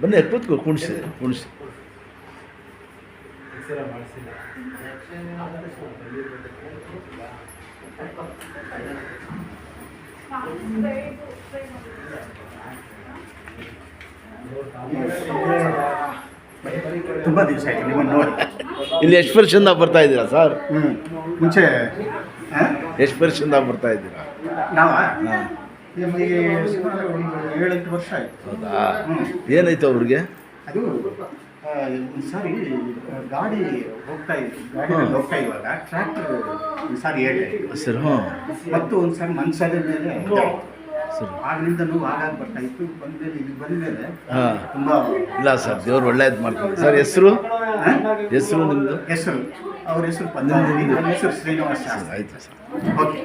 ಬನ್ನಿ ಕೂತ್ಕೋ, ಕುಣಿಸಿ ಕುಣಿಸಿ. ತುಂಬ ದಿವಸ ಆಯಿತು ನಿಮ್ಮನ್ನು ನೋಡಿ. ಇಲ್ಲಿ ಎಷ್ಟು ವರ್ಷದಿಂದ ಬರ್ತಾ ಇದ್ದೀರಾ ಸರ್? ಮುಂಚೆ ಎಷ್ಟು ವರ್ಷದಿಂದ ಬರ್ತಾ ಇದ್ದೀರಾ? ನಾವ ಹಾಂ, ನಮಗೆ ಸುಮಾರು ಒಂದು 7-8 ವರ್ಷ ಆಯಿತು. ಹೌದಾ? ಏನಾಯ್ತು ಅವ್ರಿಗೆ? ಅದು ಒಂದು ಸಾರಿ ಗಾಡಿ ಹೋಗ್ತಾ ಇರುವಾಗ ಟ್ರ್ಯಾಕ್ಟರ್ ಒಂದು ಸಾರಿ ಹೇಳಿ ಸರ್. ಹಾಂ ಮತ್ತು ಒಂದು ಸಾರಿ ಮನ್ಸದ ಮೇಲೆ ಸರ್. ಆಗಲಿಂದ ನೋವು ಆಗಾಗ ಬರ್ತಾ ಇತ್ತು. ಬಂದಮೇಲೆ ಇಲ್ಲಿ ಬಂದಮೇಲೆ ಹಾಂ, ತುಂಬ ಇಲ್ಲ ಸರ್, ದೇವ್ರು ಒಳ್ಳೇದು ಮಾಡ್ತಾರೆ ಸರ್. ಹೆಸರು ನಿಮ್ಮದು? ಹೆಸರು ಅವ್ರ ಹೆಸರು ಪದ್ಮಾವತಿ, ನನ್ನ ಹೆಸರು ಶ್ರೀನಿವಾಸ. ಆಯಿತು ಸರ್. ಓಕೆ.